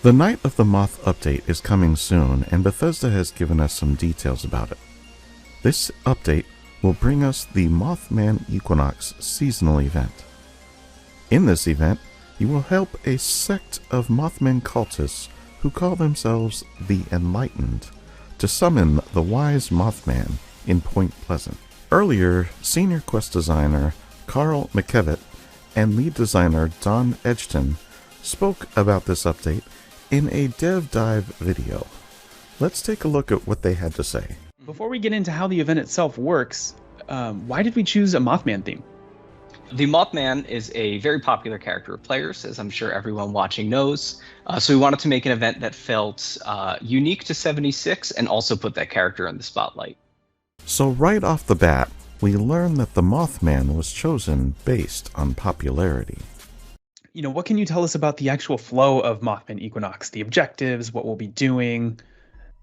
The Night of the Moth update is coming soon, and Bethesda has given us some details about it. This update will bring us the Mothman Equinox seasonal event. In this event, you will help a sect of Mothman cultists who call themselves the Enlightened to summon the Wise Mothman in Point Pleasant. Earlier, senior quest designer Carl McKevitt and lead designer Don Edgton spoke about this update in a dev dive video. Let's take a look at what they had to say. Before we get into how the event itself works, why did we choose a Mothman theme? The Mothman is a very popular character of players, as I'm sure everyone watching knows. So we wanted to make an event that felt unique to 76 and also put that character in the spotlight. So right off the bat, we learn that the Mothman was chosen based on popularity. What can you tell us about the actual flow of Mothman Equinox? The objectives, what we'll be doing,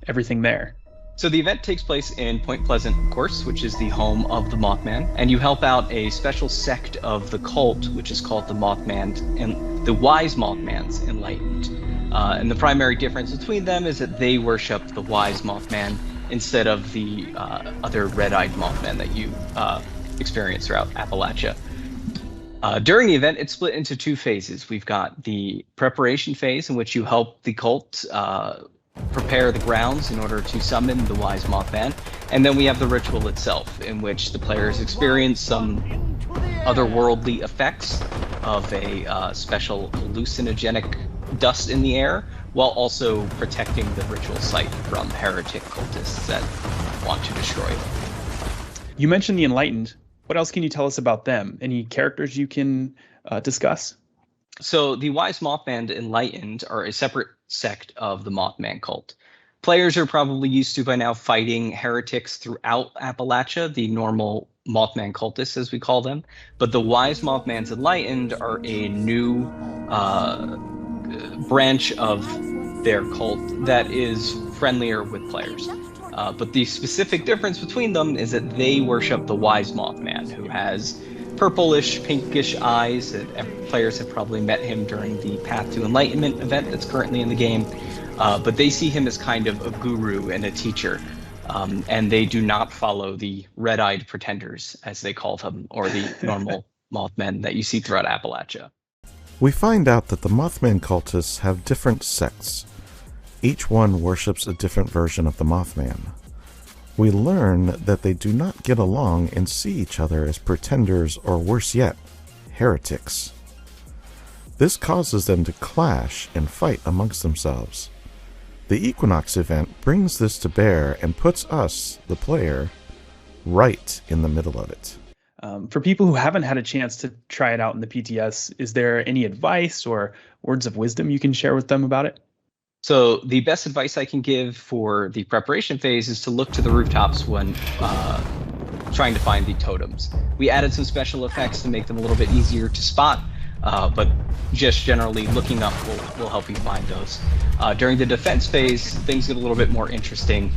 everything there. So the event takes place in Point Pleasant, of course, which is the home of the Mothman, and you help out a special sect of the cult, which is called the Mothman and the Wise Mothman's Enlightened. And the primary difference between them is that they worship the Wise Mothman instead of the other red-eyed Mothman that you experience throughout Appalachia. During the event, it's split into two phases. We've got the preparation phase, in which you help the cult prepare the grounds in order to summon the Wise Mothman, and then we have the ritual itself, in which the players experience some otherworldly effects of a special hallucinogenic dust in the air, while also protecting the ritual site from heretic cultists that want to destroy them. You mentioned the Enlightened. What else can you tell us about them? Any characters you can discuss? So the Wise Mothman Enlightened are a separate sect of the Mothman cult. Players are probably used to by now fighting heretics throughout Appalachia, the normal Mothman cultists as we call them. But the Wise Mothman's Enlightened are a new branch of their cult that is friendlier with players. But the specific difference between them is that they worship the Wise Mothman, who has purplish, pinkish eyes. Players have probably met him during the Path to Enlightenment event that's currently in the game. But they see him as kind of a guru and a teacher. And they do not follow the red-eyed pretenders, as they call them, or the normal Mothmen that you see throughout Appalachia. We find out that the Mothman cultists have different sects. Each one worships a different version of the Mothman. We learn that they do not get along and see each other as pretenders, or worse yet, heretics. This causes them to clash and fight amongst themselves. The Equinox event brings this to bear and puts us, the player, right in the middle of it. For people who haven't had a chance to try it out in the PTS, is there any advice or words of wisdom you can share with them about it? So the best advice I can give for the preparation phase is to look to the rooftops when trying to find the totems. We added some special effects to make them a little bit easier to spot, but just generally looking up will help you find those. During the defense phase, things get a little bit more interesting.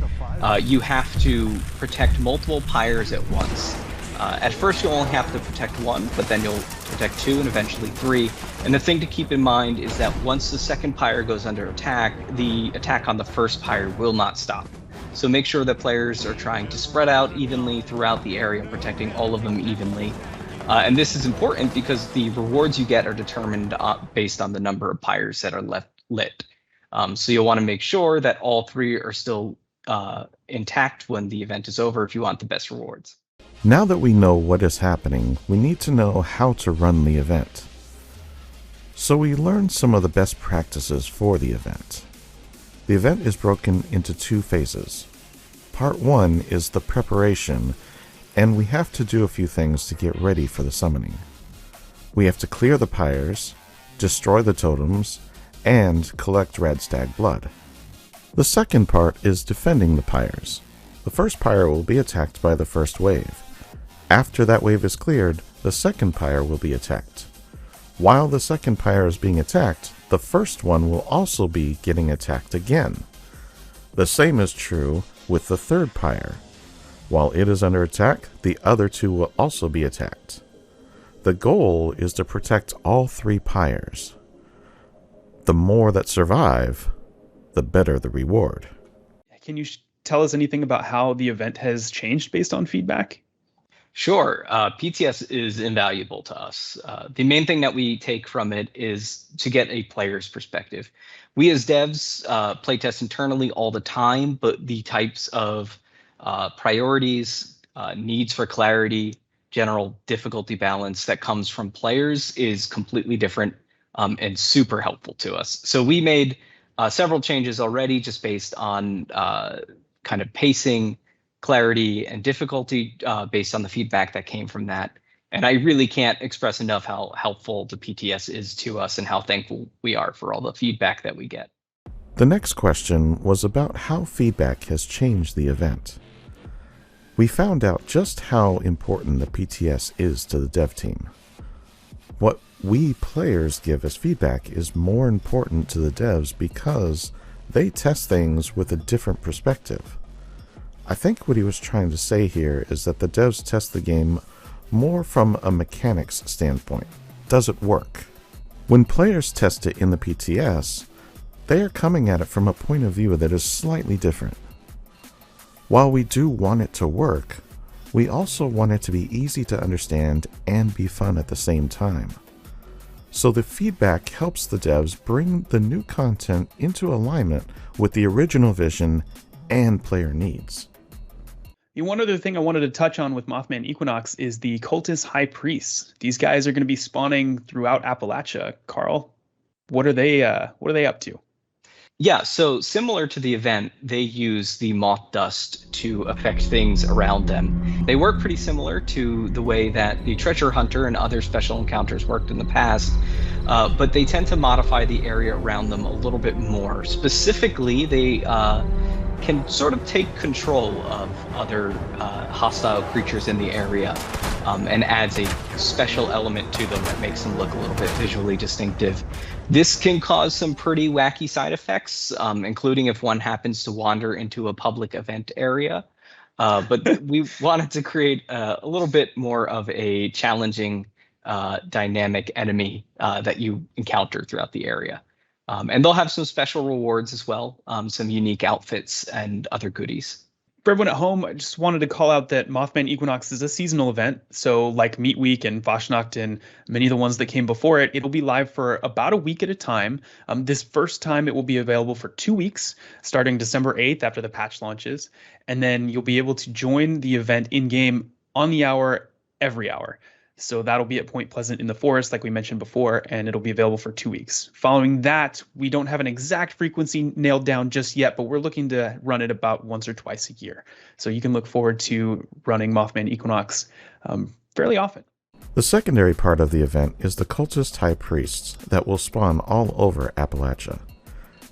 You have to protect multiple pyres at once. At first you'll only have to protect one, but then you'll protect two and eventually three. And the thing to keep in mind is that once the second pyre goes under attack, the attack on the first pyre will not stop. So make sure that players are trying to spread out evenly throughout the area, protecting all of them evenly. And this is important because the rewards you get are determined based on the number of pyres that are left lit. So you'll want to make sure that all three are still intact when the event is over if you want the best rewards. Now that we know what is happening, we need to know how to run the event. So we learned some of the best practices for the event. The event is broken into two phases. Part 1 is the preparation, and we have to do a few things to get ready for the summoning. We have to clear the pyres, destroy the totems, and collect red stag blood. The second part is defending the pyres. The first pyre will be attacked by the first wave. After that wave is cleared, the second pyre will be attacked. While the second pyre is being attacked, the first one will also be getting attacked again. The same is true with the third pyre. While it is under attack, the other two will also be attacked. The goal is to protect all three pyres. The more that survive, the better the reward. Can you tell us anything about how the event has changed based on feedback? Sure. PTS is invaluable to us. The main thing that we take from it is to get a player's perspective. We as devs playtest internally all the time, but the types of priorities, needs for clarity, general difficulty balance that comes from players is completely different and super helpful to us. So we made several changes already just based on kind of pacing, clarity, and difficulty based on the feedback that came from that. And I really can't express enough how helpful the PTS is to us and how thankful we are for all the feedback that we get. The next question was about how feedback has changed the event. We found out just how important the PTS is to the dev team. What we players give as feedback is more important to the devs because they test things with a different perspective. I think what he was trying to say here is that the devs test the game more from a mechanics standpoint. Does it work? When players test it in the PTS, they are coming at it from a point of view that is slightly different. While we do want it to work, we also want it to be easy to understand and be fun at the same time. So the feedback helps the devs bring the new content into alignment with the original vision and player needs. One other thing I wanted to touch on with Mothman Equinox is the Cultist High Priests. These guys are going to be spawning throughout Appalachia. Carl, what are they up to? Yeah, so similar to the event, they use the moth dust to affect things around them. They work pretty similar to the way that the treasure hunter and other special encounters worked in the past, but they tend to modify the area around them a little bit more. Specifically, they can sort of take control of other hostile creatures in the area and adds a special element to them that makes them look a little bit visually distinctive. This can cause some pretty wacky side effects, including if one happens to wander into a public event area. But we wanted to create a little bit more of a challenging dynamic enemy that you encounter throughout the area. And they'll have some special rewards as well, some unique outfits and other goodies. For everyone at home, I just wanted to call out that Mothman Equinox is a seasonal event. So like Meat Week and Fashnacht and many of the ones that came before it, it'll be live for about a week at a time. This first time it will be available for 2 weeks, starting December 8th after the patch launches. And then you'll be able to join the event in-game on the hour, every hour. So that'll be at Point Pleasant in the forest, like we mentioned before, and it'll be available for 2 weeks. Following that, we don't have an exact frequency nailed down just yet, but we're looking to run it about once or twice a year. So you can look forward to running Mothman Equinox fairly often. The secondary part of the event is the Cultist High Priests that will spawn all over Appalachia.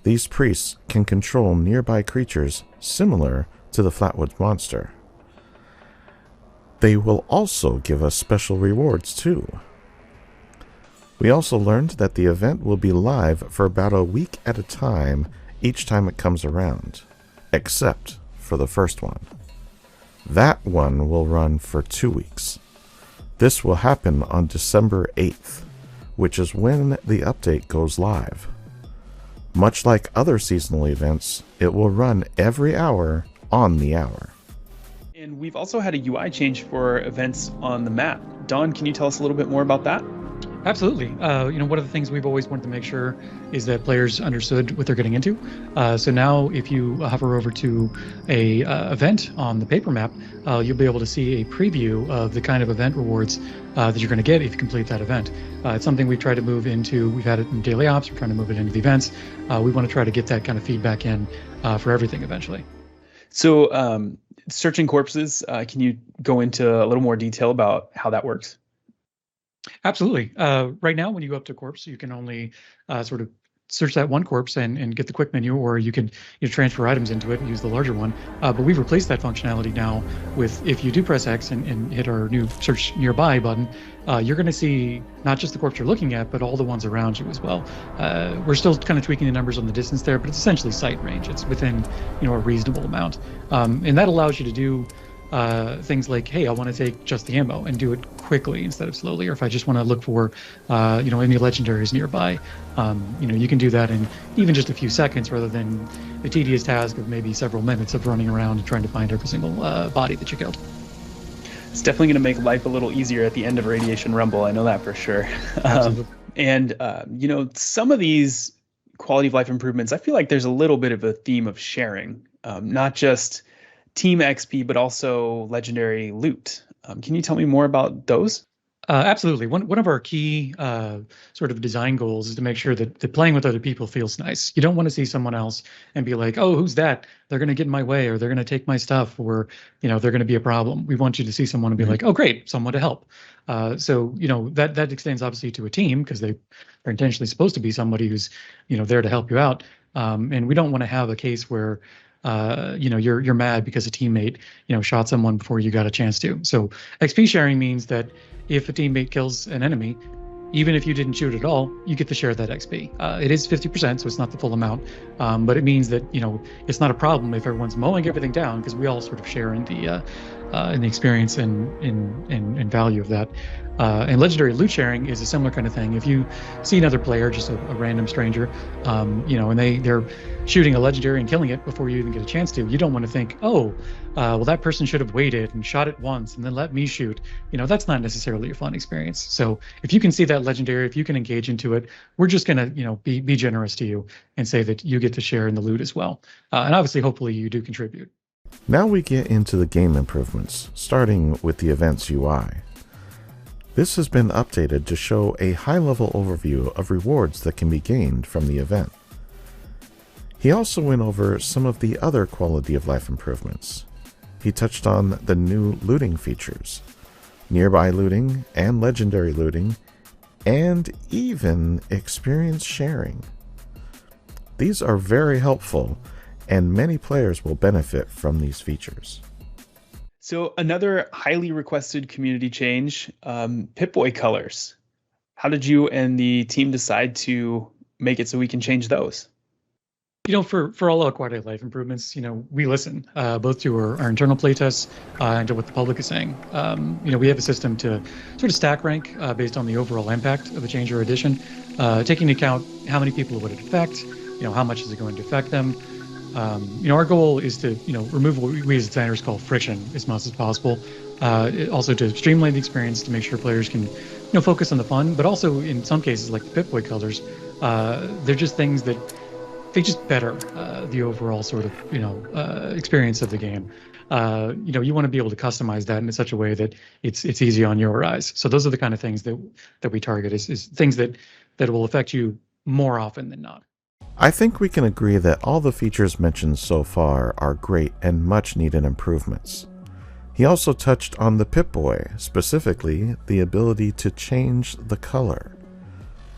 These priests can control nearby creatures similar to the Flatwoods Monster. They will also give us special rewards too. We also learned that the event will be live for about a week at a time each time it comes around, except for the first one. That one will run for 2 weeks. This will happen on December 8th, which is when the update goes live. Much like other seasonal events, it will run every hour on the hour. And we've also had a UI change for events on the map. Don, can you tell us a little bit more about that? Absolutely. One of the things we've always wanted to make sure is that players understood what they're getting into. So now if you hover over to a event on the paper map, you'll be able to see a preview of the kind of event rewards that you're going to get if you complete that event. It's something we've tried to move into. We've had it in daily ops. We're trying to move it into the events. We want to try to get that kind of feedback in for everything eventually. So searching corpses, can you go into a little more detail about how that works? Absolutely. Right now, when you go up to corpse, you can only sort of search that one corpse and get the quick menu, or you can transfer items into it and use the larger one. But we've replaced that functionality now with, if you do press X and hit our new search nearby button, you're going to see not just the corpse you're looking at, but all the ones around you as well. We're still kind of tweaking the numbers on the distance there, but it's essentially sight range. It's within a reasonable amount. And that allows you to do things like, hey, I want to take just the ammo and do it quickly instead of slowly, or if I just want to look for any legendaries nearby, you can do that in even just a few seconds rather than the tedious task of maybe several minutes of running around and trying to find every single body that you killed. It's definitely going to make life a little easier at the end of Radiation Rumble. I know that for sure. Some of these quality of life improvements, I feel like there's a little bit of a theme of sharing, not just team XP, but also legendary loot. Can you tell me more about those? Absolutely. One of our key sort of design goals is to make sure that playing with other people feels nice. You don't want to see someone else and be like, oh, who's that? They're going to get in my way, or they're going to take my stuff, or they're going to be a problem. We want you to see someone and be like, oh, great, someone to help. So that extends obviously to a team, because they are intentionally supposed to be somebody who's there to help you out. And we don't want to have a case where you're mad because a teammate shot someone before you got a chance to. So XP sharing means that if a teammate kills an enemy, even if you didn't shoot at all, you get to share that XP. It is 50%, so it's not the full amount, but it means that it's not a problem if everyone's mowing everything down, because we all sort of share in the experience and in value of that. And legendary loot sharing is a similar kind of thing. If you see another player, just a random stranger, and they're shooting a legendary and killing it before you even get a chance to, you don't want to think, oh, well, that person should have waited and shot it once and then let me shoot. That's not necessarily a fun experience. So if you can see that legendary, if you can engage into it, we're just going to, be generous to you and say that you get to share in the loot as well. And obviously, hopefully you do contribute. Now we get into the game improvements, starting with the event's UI. This has been updated to show a high-level overview of rewards that can be gained from the event. He also went over some of the other quality of life improvements. He touched on the new looting features, nearby looting and legendary looting, and even experience sharing. These are very helpful, and many players will benefit from these features. So another highly requested community change, Pip Boy Colors. How did you and the team decide to make it so we can change those? For all our quality of life improvements, we listen both to our internal playtests and to what the public is saying. We have a system to sort of stack rank based on the overall impact of a change or addition, taking into account how many people would it affect, how much is it going to affect them. Our goal is to, remove what we as designers call friction as much as possible. Also to streamline the experience to make sure players can, focus on the fun, but also in some cases like the Pip Boy Colors, they're just things that they just better the overall sort of, experience of the game. You want to be able to customize that in such a way that it's easy on your eyes. So those are the kind of things that we target is things that will affect you more often than not. I think we can agree that all the features mentioned so far are great and much needed improvements. He also touched on the Pip Boy, specifically the ability to change the color.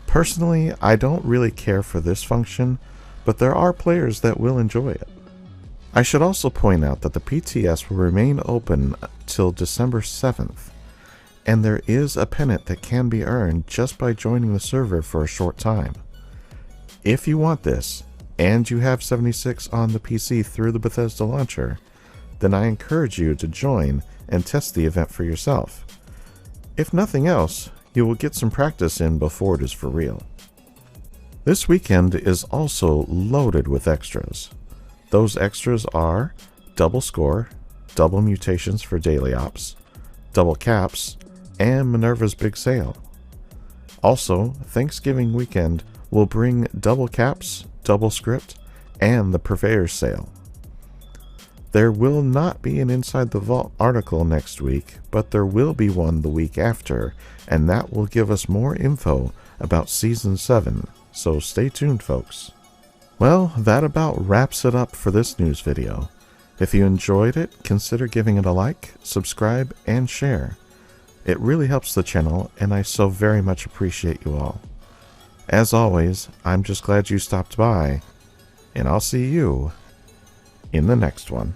Personally, I don't really care for this function, but there are players that will enjoy it. I should also point out that the PTS will remain open till December 7th, and there is a pennant that can be earned just by joining the server for a short time. If you want this, and you have 76 on the PC through the Bethesda launcher, then I encourage you to join and test the event for yourself. If nothing else, you will get some practice in before it is for real. This weekend is also loaded with extras. Those extras are double score, double mutations for daily ops, double caps, and Minerva's big sale. Also, Thanksgiving weekend will bring double caps, double script, and the Purveyor's sale. There will not be an Inside the Vault article next week, but there will be one the week after, and that will give us more info about Season 7, so stay tuned, folks. Well, that about wraps it up for this news video. If you enjoyed it, consider giving it a like, subscribe, and share. It really helps the channel, and I so very much appreciate you all. As always, I'm just glad you stopped by, and I'll see you in the next one.